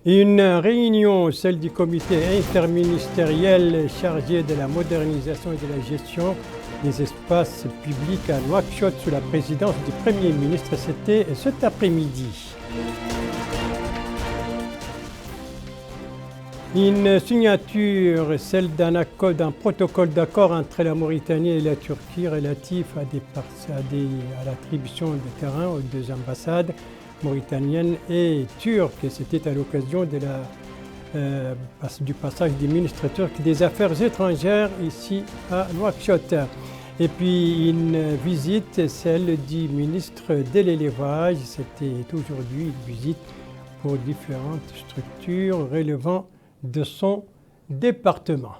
Une réunion, celle du comité interministériel chargé de la modernisation et de la gestion des espaces publics à Nouakchott sous la présidence du Premier ministre, c'était cet après-midi. Une signature, celle d'un protocole d'accord entre la Mauritanie et la Turquie relatif à l'attribution de terrain aux deux ambassades mauritanienne et turque. C'était à l'occasion du passage du ministre turc des Affaires étrangères ici à Nouakchott. Et puis une visite, celle du ministre de l'élevage. C'était aujourd'hui une visite pour différentes structures relevant de son département.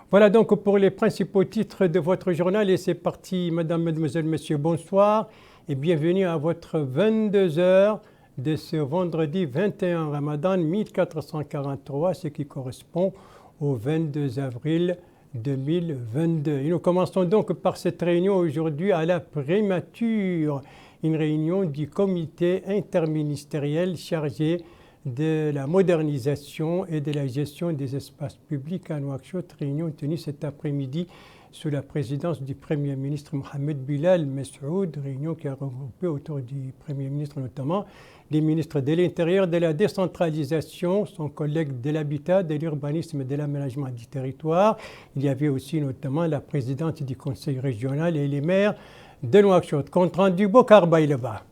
Voilà donc pour les principaux titres de votre journal et c'est parti. Madame, mademoiselle, monsieur, bonsoir. Et bienvenue à votre 22h de ce vendredi 21 Ramadan 1443, ce qui correspond au 22 avril 2022. Et nous commençons donc par cette réunion aujourd'hui à la primature, une réunion du comité interministériel chargé de la modernisation et de la gestion des espaces publics à Nouakchott, réunion tenue cet après-midi sous la présidence du Premier ministre Mohamed Bilal Messoud, réunion qui a regroupé autour du Premier ministre notamment les ministres de l'Intérieur, de la décentralisation, son collègue de l'habitat, de l'urbanisme et de l'aménagement du territoire. Il y avait aussi notamment la présidente du conseil régional et les maires de Nouakchott. Compte rendu Bokar Baïleba.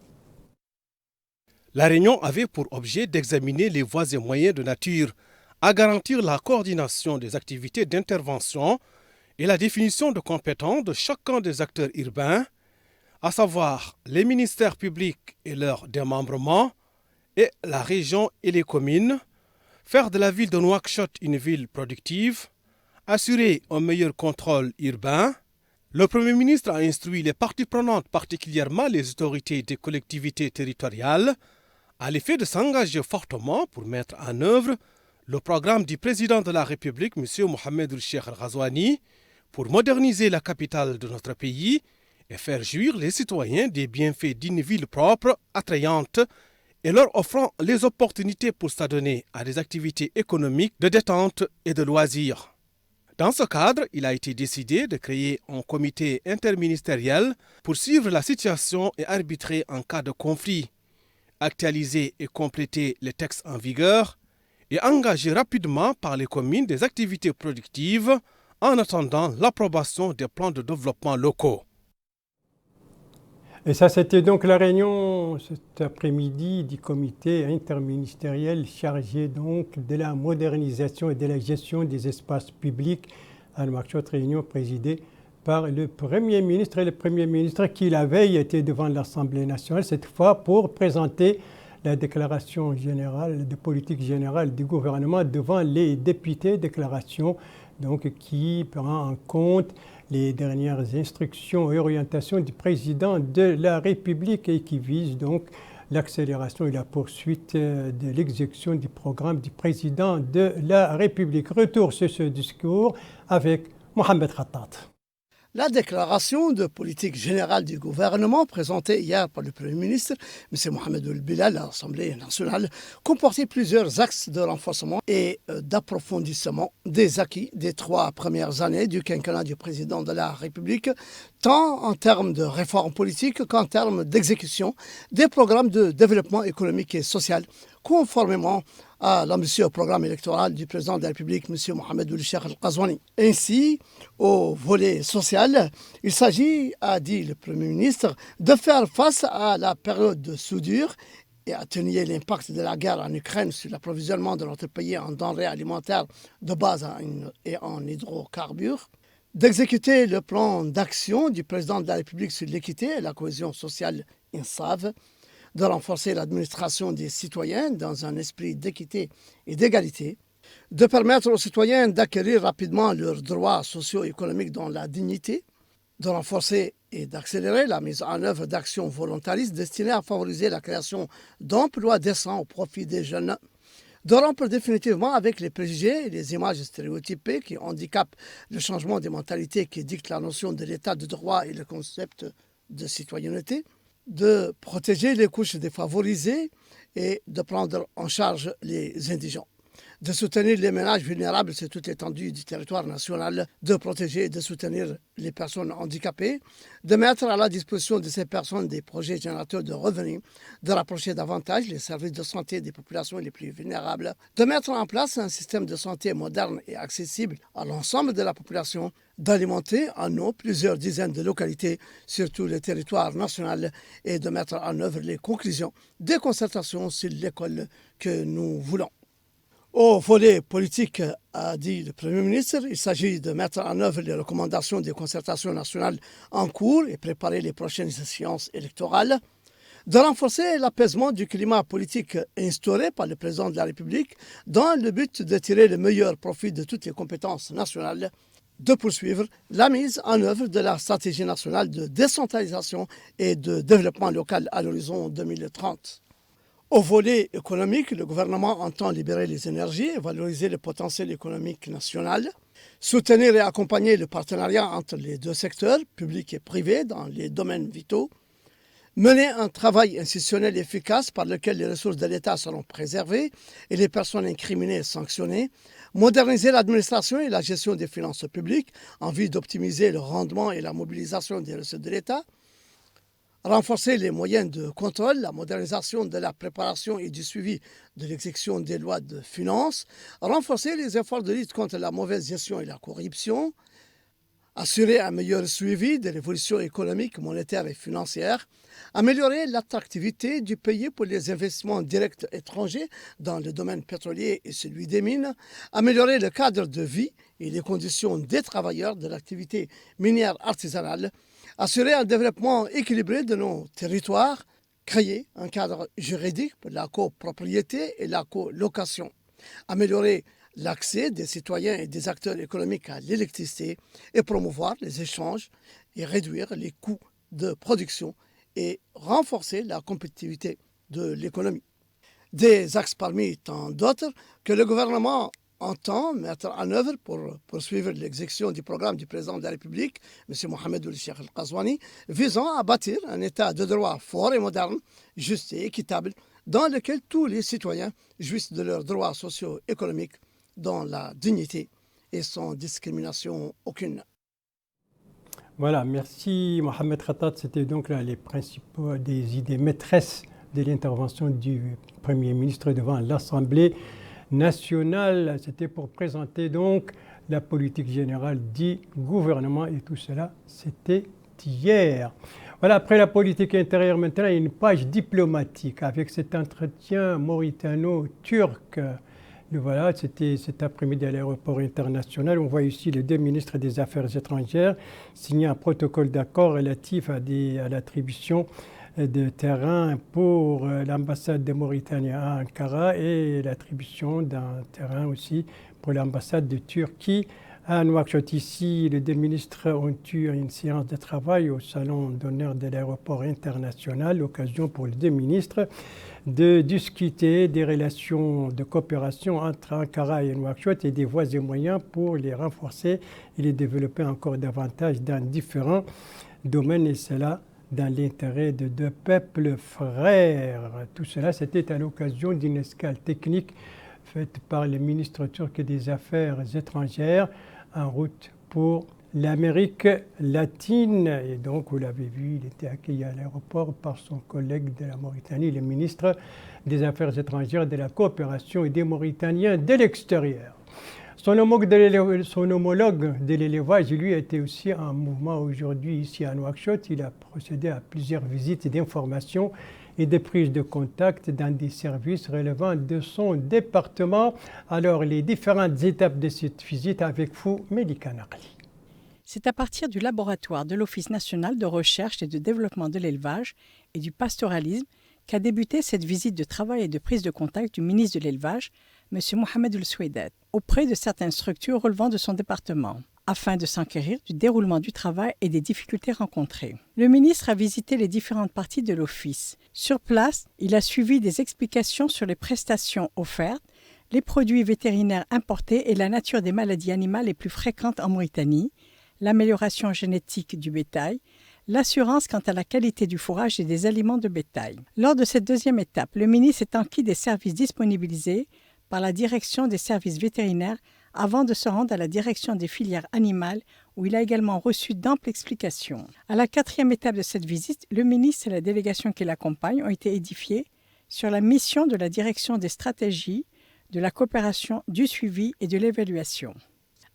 La réunion avait pour objet d'examiner les voies et moyens de nature à garantir la coordination des activités d'intervention et la définition de compétences de chacun des acteurs urbains, à savoir les ministères publics et leurs démembrements, et la région et les communes, faire de la ville de Nouakchott une ville productive, assurer un meilleur contrôle urbain. Le Premier ministre a instruit les parties prenantes, particulièrement les autorités des collectivités territoriales, à l'effet de s'engager fortement pour mettre en œuvre le programme du président de la République, M. Mohamed Cheikh Al-Ghazouani, pour moderniser la capitale de notre pays et faire jouir les citoyens des bienfaits d'une ville propre, attrayante, et leur offrant les opportunités pour s'adonner à des activités économiques de détente et de loisirs. Dans ce cadre, il a été décidé de créer un comité interministériel pour suivre la situation et arbitrer en cas de conflit, actualiser et compléter les textes en vigueur et engager rapidement par les communes des activités productives en attendant l'approbation des plans de développement locaux. Et ça, c'était donc la réunion cet après-midi du comité interministériel chargé donc de la modernisation et de la gestion des espaces publics à Nouakchott, réunion présidée par le Premier ministre et le Premier ministre qui la veille était devant l'Assemblée nationale, cette fois pour présenter la déclaration générale de politique générale du gouvernement devant les députés, déclaration donc qui prend en compte les dernières instructions et orientations du président de la République et qui vise donc l'accélération et la poursuite de l'exécution du programme du président de la République. Retour sur ce discours avec Mohamed Khattat. La déclaration de politique générale du gouvernement présentée hier par le Premier ministre, M. Mohamed Bilal, à l'Assemblée nationale, comportait plusieurs axes de renforcement et d'approfondissement des acquis des 3 premières années du quinquennat du président de la République, tant en termes de réforme politique qu'en termes d'exécution des programmes de développement économique et social, conformément à l'ambitieux programme électoral du président de la République, M. Mohamed Cheikh Al-Ghazouani. Ainsi, au volet social, il s'agit, a dit le Premier ministre, de faire face à la période de soudure et atténuer l'impact de la guerre en Ukraine sur l'approvisionnement de notre pays en denrées alimentaires de base et en hydrocarbures, d'exécuter le plan d'action du président de la République sur l'équité et la cohésion sociale INSAV, de renforcer l'administration des citoyens dans un esprit d'équité et d'égalité, de permettre aux citoyens d'acquérir rapidement leurs droits socio-économiques dans la dignité, de renforcer et d'accélérer la mise en œuvre d'actions volontaristes destinées à favoriser la création d'emplois décents au profit des jeunes, de rompre définitivement avec les préjugés et les images stéréotypées qui handicapent le changement des mentalités qui dictent la notion de l'état de droit et le concept de citoyenneté, de protéger les couches défavorisées et de prendre en charge les indigents, de soutenir les ménages vulnérables sur toute l'étendue du territoire national, de protéger et de soutenir les personnes handicapées, de mettre à la disposition de ces personnes des projets générateurs de revenus, de rapprocher davantage les services de santé des populations les plus vulnérables, de mettre en place un système de santé moderne et accessible à l'ensemble de la population, d'alimenter en eau plusieurs dizaines de localités sur tout le territoire national et de mettre en œuvre les conclusions des concertations sur l'école que nous voulons. Au volet politique, a dit le Premier ministre, il s'agit de mettre en œuvre les recommandations des concertations nationales en cours et préparer les prochaines échéances électorales, de renforcer l'apaisement du climat politique instauré par le président de la République dans le but de tirer le meilleur profit de toutes les compétences nationales, de poursuivre la mise en œuvre de la stratégie nationale de décentralisation et de développement local à l'horizon 2030. Au volet économique, le gouvernement entend libérer les énergies et valoriser le potentiel économique national, soutenir et accompagner le partenariat entre les deux secteurs, public et privé, dans les domaines vitaux, mener un travail institutionnel efficace par lequel les ressources de l'État seront préservées et les personnes incriminées sanctionnées, moderniser l'administration et la gestion des finances publiques en vue d'optimiser le rendement et la mobilisation des ressources de l'État, renforcer les moyens de contrôle, la modernisation de la préparation et du suivi de l'exécution des lois de finances, renforcer les efforts de lutte contre la mauvaise gestion et la corruption, assurer un meilleur suivi de l'évolution économique, monétaire et financière, améliorer l'attractivité du pays pour les investissements directs étrangers dans le domaine pétrolier et celui des mines, améliorer le cadre de vie et les conditions des travailleurs de l'activité minière artisanale, assurer un développement équilibré de nos territoires, créer un cadre juridique pour la copropriété et la colocation, améliorer l'accès des citoyens et des acteurs économiques à l'électricité et promouvoir les échanges et réduire les coûts de production et renforcer la compétitivité de l'économie. Des axes parmi tant d'autres que le gouvernement entend mettre en œuvre pour poursuivre l'exécution du programme du président de la République, M. Mohamed Ould Cheikh Al-Qazouani, visant à bâtir un état de droit fort et moderne, juste et équitable, dans lequel tous les citoyens jouissent de leurs droits socio-économiques dans la dignité et sans discrimination aucune. Voilà, merci Mohamed Khattat. C'était donc là les principaux des idées maîtresses de l'intervention du Premier ministre devant l'Assemblée nationale. C'était pour présenter donc la politique générale du gouvernement et tout cela, c'était hier. Voilà, après la politique intérieure, maintenant, il y a une page diplomatique avec cet entretien mauritano-turc. Voilà, c'était cet après-midi à l'aéroport international. On voit ici les deux ministres des Affaires étrangères signer un protocole d'accord relatif à l'attribution de terrain pour l'ambassade de Mauritanie à Ankara et l'attribution d'un terrain aussi pour l'ambassade de Turquie à Nouakchott. Ici, les deux ministres ont eu une séance de travail au salon d'honneur de l'aéroport international, l'occasion pour les deux ministres de discuter des relations de coopération entre Ankara et Nouakchott et des voies et moyens pour les renforcer et les développer encore davantage dans différents domaines, et cela dans l'intérêt de deux peuples frères. Tout cela, c'était à l'occasion d'une escale technique faite par le ministre turc des Affaires étrangères en route pour l'Amérique latine. Et donc, vous l'avez vu, il était accueilli à l'aéroport par son collègue de la Mauritanie, le ministre des Affaires étrangères, de la coopération et des Mauritaniens de l'extérieur. Son homologue de l'élevage, lui, était aussi en mouvement aujourd'hui ici à Nouakchott. Il a procédé à plusieurs visites d'information et de prise de contact dans des services relevant de son département. Alors, les différentes étapes de cette visite avec vous, Melika Nakli. C'est à partir du laboratoire de l'Office national de recherche et de développement de l'élevage et du pastoralisme qu'a débuté cette visite de travail et de prise de contact du ministre de l'Élevage, M. Mohamed Ould Soueidat, auprès de certaines structures relevant de son département, afin de s'enquérir du déroulement du travail et des difficultés rencontrées. Le ministre a visité les différentes parties de l'Office. Sur place, il a suivi des explications sur les prestations offertes, les produits vétérinaires importés et la nature des maladies animales les plus fréquentes en Mauritanie, l'amélioration génétique du bétail, l'assurance quant à la qualité du fourrage et des aliments de bétail. Lors de cette deuxième étape, le ministre s'est enquis des services disponibilisés par la direction des services vétérinaires avant de se rendre à la direction des filières animales où il a également reçu d'amples explications. À la quatrième étape de cette visite, le ministre et la délégation qui l'accompagne ont été édifiés sur la mission de la direction des stratégies, de la coopération, du suivi et de l'évaluation.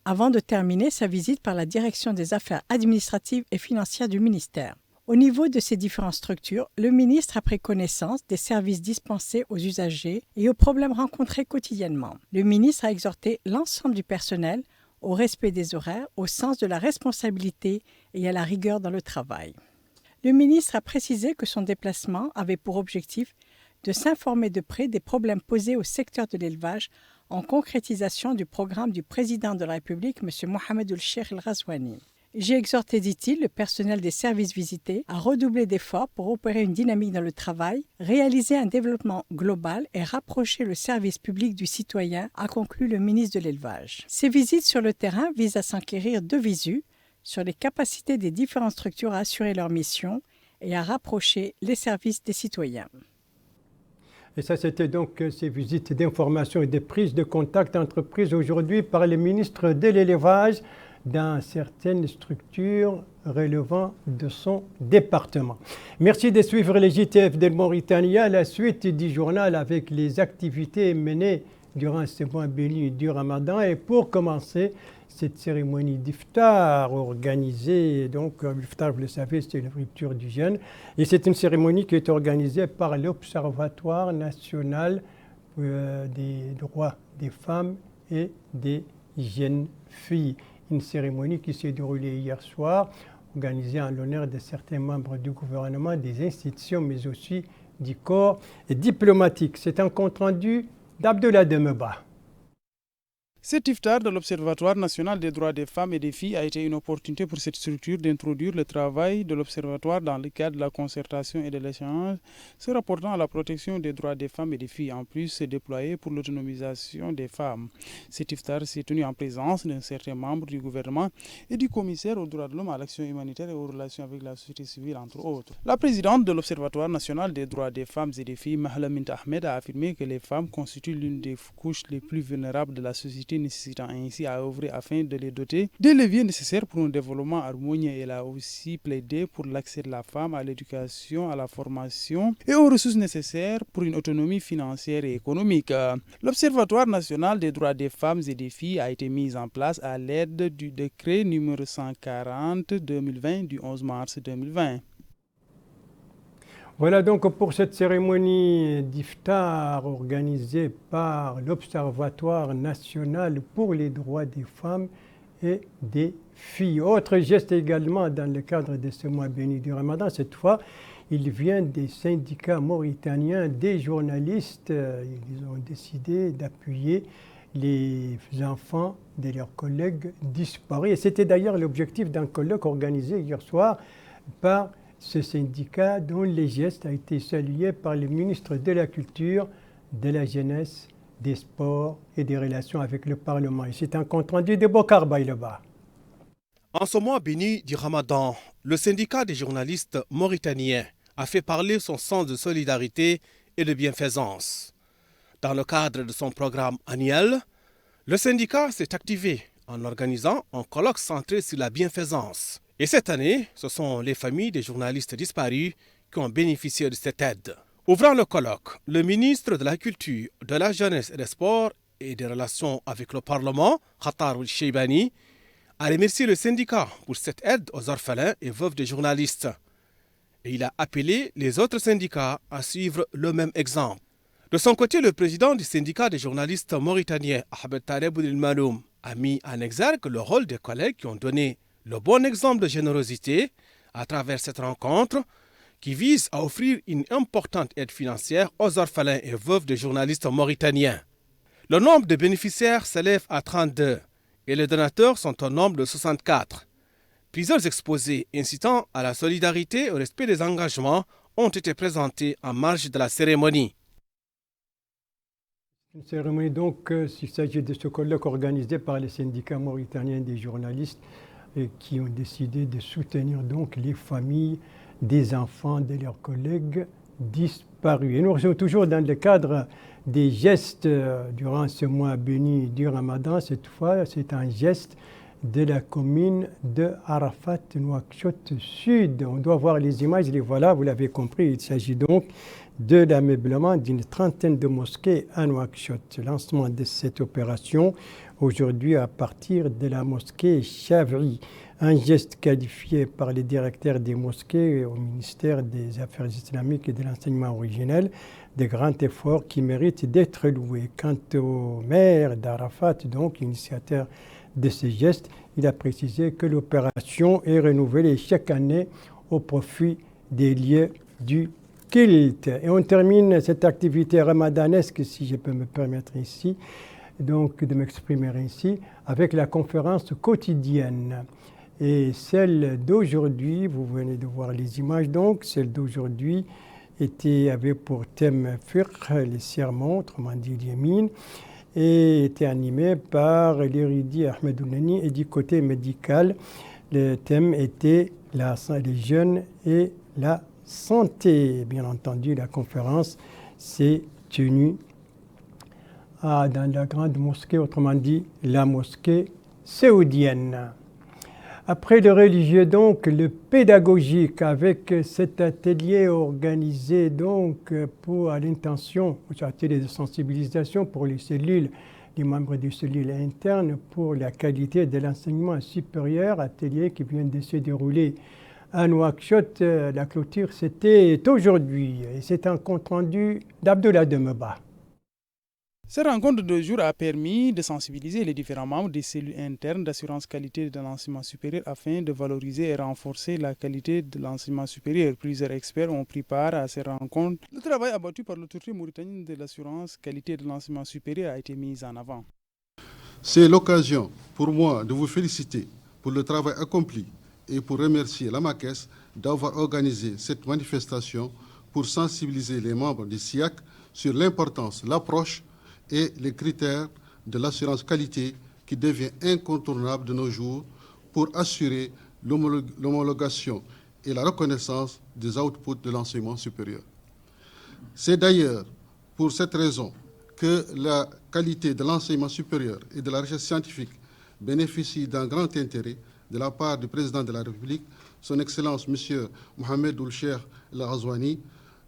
Avant de terminer sa visite par la direction des affaires administratives et financières du ministère. Au niveau de ces différentes structures, le ministre a pris connaissance des services dispensés aux usagers et aux problèmes rencontrés quotidiennement. Le ministre a exhorté l'ensemble du personnel au respect des horaires, au sens de la responsabilité et à la rigueur dans le travail. Le ministre a précisé que son déplacement avait pour objectif de s'informer de près des problèmes posés au secteur de l'élevage en concrétisation du programme du président de la République, M. Mohamed Ould-Cheikh El Ghazouani. J'ai exhorté, dit-il, le personnel des services visités à redoubler d'efforts pour opérer une dynamique dans le travail, réaliser un développement global et rapprocher le service public du citoyen, a conclu le ministre de l'Élevage. Ces visites sur le terrain visent à s'enquérir de visu sur les capacités des différentes structures à assurer leur mission et à rapprocher les services des citoyens. Et ça, c'était donc ces visites d'information et de prise de contact entreprises aujourd'hui par le ministre de l'Élevage dans certaines structures relevant de son département. Merci de suivre les JTF de Mauritanie à la suite du journal avec les activités menées durant ce mois béni du Ramadan. Et pour commencer, cette cérémonie d'iftar organisée, donc l'iftar, vous le savez, c'est la rupture du jeûne. Et c'est une cérémonie qui est organisée par l'Observatoire national des droits des femmes et des jeunes filles. Une cérémonie qui s'est déroulée hier soir, organisée en l'honneur de certains membres du gouvernement, des institutions, mais aussi du corps diplomatique. C'est un compte-rendu d'Abdullah Demeba. Cet iftar de l'Observatoire national des droits des femmes et des filles a été une opportunité pour cette structure d'introduire le travail de l'Observatoire dans le cadre de la concertation et de l'échange, se rapportant à la protection des droits des femmes et des filles, en plus se déployer pour l'autonomisation des femmes. Cet iftar s'est tenu en présence d'un certain membre du gouvernement et du commissaire aux droits de l'homme, à l'action humanitaire et aux relations avec la société civile, entre autres. La présidente de l'Observatoire national des droits des femmes et des filles, Mahla Mint Ahmed, a affirmé que les femmes constituent l'une des couches les plus vulnérables de la société, nécessitant ainsi à œuvrer afin de les doter des leviers nécessaires pour un développement harmonieux. Elle a aussi plaidé pour l'accès de la femme à l'éducation, à la formation et aux ressources nécessaires pour une autonomie financière et économique. L'Observatoire national des droits des femmes et des filles a été mis en place à l'aide du décret numéro 140/2020 du 11 mars 2020. Voilà donc pour cette cérémonie d'iftar organisée par l'Observatoire national pour les droits des femmes et des filles. Autre geste également dans le cadre de ce mois béni du Ramadan, cette fois, il vient des syndicats mauritaniens, des journalistes. Ils ont décidé d'appuyer les enfants de leurs collègues disparus. Et c'était d'ailleurs l'objectif d'un colloque organisé hier soir par ce syndicat dont le geste a été salué par le ministre de la Culture, de la Jeunesse, des Sports et des Relations avec le Parlement. Et c'est un compte-rendu de Bokar Baïleba. En ce mois béni du Ramadan, le syndicat des journalistes mauritaniens a fait parler son sens de solidarité et de bienfaisance. Dans le cadre de son programme annuel, le syndicat s'est activé en organisant un colloque centré sur la bienfaisance. Et cette année, ce sont les familles des journalistes disparus qui ont bénéficié de cette aide. Ouvrant le colloque, le ministre de la Culture, de la Jeunesse et des Sports et des Relations avec le Parlement, Khatar Ould-Cheibani, a remercié le syndicat pour cette aide aux orphelins et veuves des journalistes. Et il a appelé les autres syndicats à suivre le même exemple. De son côté, le président du syndicat des journalistes mauritaniens, Ahmed Taleb Ould Maloum, a mis en exergue le rôle des collègues qui ont donné le bon exemple de générosité à travers cette rencontre qui vise à offrir une importante aide financière aux orphelins et veuves de journalistes mauritaniens. Le nombre de bénéficiaires s'élève à 32 et les donateurs sont au nombre de 64. Plusieurs exposés incitant à la solidarité et au respect des engagements ont été présentés en marge de la cérémonie. Une cérémonie donc, s'il s'agit de ce colloque organisé par les syndicats mauritaniens des journalistes. qui ont décidé de soutenir donc les familles des enfants de leurs collègues disparus. Et nous sommes toujours dans le cadre des gestes durant ce mois béni du Ramadan. Cette fois, c'est un geste de la commune de Arafat, Nouakchott Sud. On doit voir les images, les voilà, vous l'avez compris, il s'agit donc de l'ameublement d'une trentaine de mosquées à Nouakchott. Le lancement de cette opération aujourd'hui à partir de la mosquée Chavri. Un geste qualifié par les directeurs des mosquées au ministère des Affaires islamiques et de l'enseignement originel de grands efforts qui méritent d'être loués. Quant au maire d'Arafat, donc initiateur de ce geste, il a précisé que l'opération est renouvelée chaque année au profit des lieux du culte. Et on termine cette activité ramadanesque, si je peux me permettre ici, donc de m'exprimer ainsi, avec la conférence quotidienne. Et celle d'aujourd'hui, vous venez de voir les images donc, celle d'aujourd'hui avait pour thème fiqh, les sermons, autrement dit l'yamin, et était animée par l'érudit Ahmed Ounani. Et du côté médical, le thème était les jeunes et la santé. Bien entendu, la conférence s'est tenue dans la grande mosquée, autrement dit la mosquée saoudienne. Après le religieux, donc, le pédagogique, avec cet atelier organisé donc à l'intention, cet atelier de sensibilisation pour les cellules, les membres des cellules internes pour la qualité de l'enseignement supérieur, atelier qui vient de se dérouler à Nouakchott. La clôture, c'était aujourd'hui, et c'est un compte-rendu d'Abdullah Demeba. Cette rencontre de 2 jours a permis de sensibiliser les différents membres des cellules internes d'assurance qualité de l'enseignement supérieur afin de valoriser et renforcer la qualité de l'enseignement supérieur. Plusieurs experts ont pris part à ces rencontres. Le travail abattu par l'autorité mauritanienne de l'assurance qualité de l'enseignement supérieur a été mis en avant. C'est l'occasion pour moi de vous féliciter pour le travail accompli et pour remercier la MAKES d'avoir organisé cette manifestation pour sensibiliser les membres du SIAC sur l'importance, l'approche et les critères de l'assurance qualité qui devient incontournable de nos jours pour assurer l'homologation et la reconnaissance des outputs de l'enseignement supérieur. C'est d'ailleurs pour cette raison que la qualité de l'enseignement supérieur et de la recherche scientifique bénéficie d'un grand intérêt de la part du président de la République, son Excellence M. Mohamed Ould-Cheikh El Ghazouani,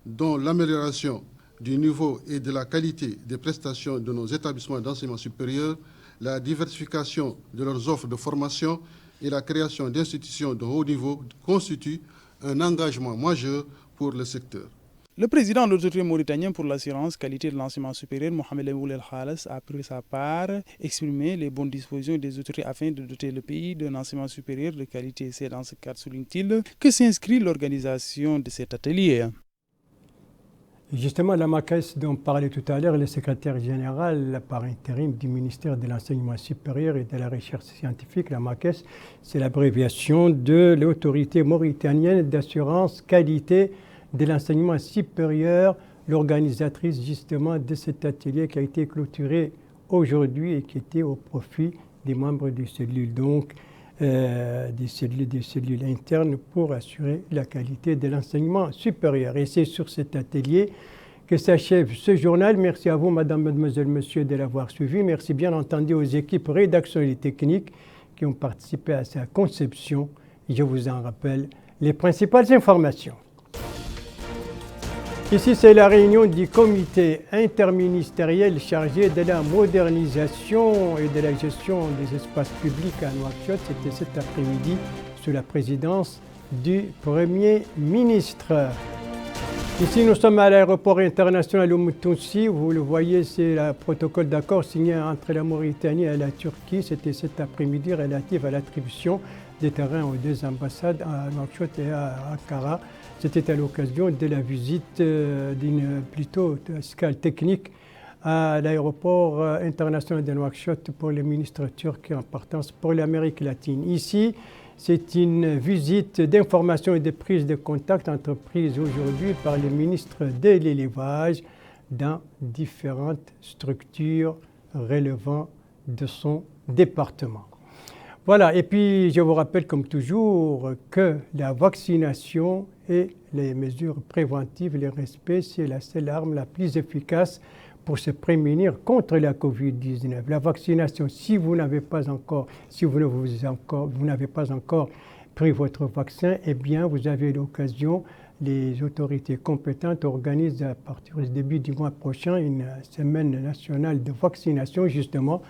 dont l'amélioration du niveau et de la qualité des prestations de nos établissements d'enseignement supérieur, la diversification de leurs offres de formation et la création d'institutions de haut niveau constituent un engagement majeur pour le secteur. Le président de l'autorité mauritanienne pour l'assurance qualité de l'enseignement supérieur, Mohamed Ould El Khalas, a pris sa part, exprimé les bonnes dispositions des autorités afin de doter le pays d'un enseignement supérieur de qualité. C'est dans ce cadre, souligne-t-il, que s'inscrit l'organisation de cet atelier. Justement, la MAKES dont parlait tout à l'heure, le secrétaire général par intérim du ministère de l'Enseignement supérieur et de la Recherche scientifique, la MAKES, c'est l'abréviation de l'autorité mauritanienne d'assurance qualité de l'enseignement supérieur, l'organisatrice justement de cet atelier qui a été clôturé aujourd'hui et qui était au profit des membres des cellules, donc des cellules internes pour assurer la qualité de l'enseignement supérieur. Et c'est sur cet atelier que s'achève ce journal. Merci à vous, madame, mademoiselle, monsieur, de l'avoir suivi. Merci bien entendu aux équipes rédactionnelles et techniques qui ont participé à sa conception. Et je vous en rappelle les principales informations. Ici, c'est la réunion du comité interministériel chargé de la modernisation et de la gestion des espaces publics à Nouakchott. C'était cet après-midi sous la présidence du Premier ministre. Ici, nous sommes à l'aéroport international Oumoutounsi. Vous le voyez, c'est le protocole d'accord signé entre la Mauritanie et la Turquie. C'était cet après-midi relatif à l'attribution des terrains aux 2 ambassades à Nouakchott et à Ankara. C'était à l'occasion de la visite d'une plutôt escale technique à l'aéroport international de Nouakchott pour le ministre turc en partance pour l'Amérique latine. Ici, c'est une visite d'information et de prise de contact entreprise aujourd'hui par le ministre de l'élevage dans différentes structures relevant de son département. Voilà, et puis je vous rappelle comme toujours que la vaccination et les mesures préventives, le respect, c'est la seule arme la plus efficace pour se prémunir contre la Covid-19. La vaccination, si vous n'avez pas encore pris votre vaccin, eh bien vous avez l'occasion, les autorités compétentes organisent à partir du début du mois prochain une semaine nationale de vaccination justement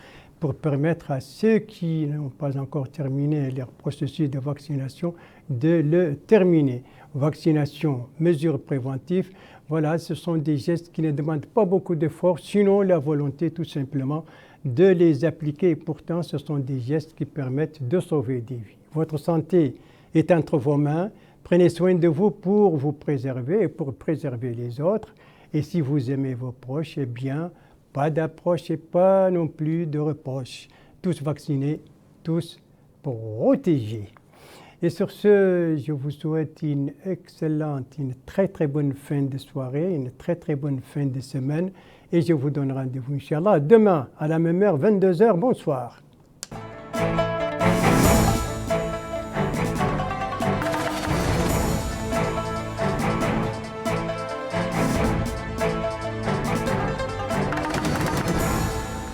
pour permettre à ceux qui n'ont pas encore terminé leur processus de vaccination de le terminer. Vaccination, mesures préventives, voilà, ce sont des gestes qui ne demandent pas beaucoup d'efforts, sinon la volonté tout simplement de les appliquer. Pourtant, ce sont des gestes qui permettent de sauver des vies. Votre santé est entre vos mains. Prenez soin de vous pour vous préserver et pour préserver les autres. Et si vous aimez vos proches, eh bien, pas d'approche et pas non plus de reproches. Tous vaccinés, tous protégés. Et sur ce, je vous souhaite une excellente, une très très bonne fin de soirée, une très très bonne fin de semaine. Et je vous donne rendez-vous, Inch'Allah, demain à la même heure, 22h. Bonsoir.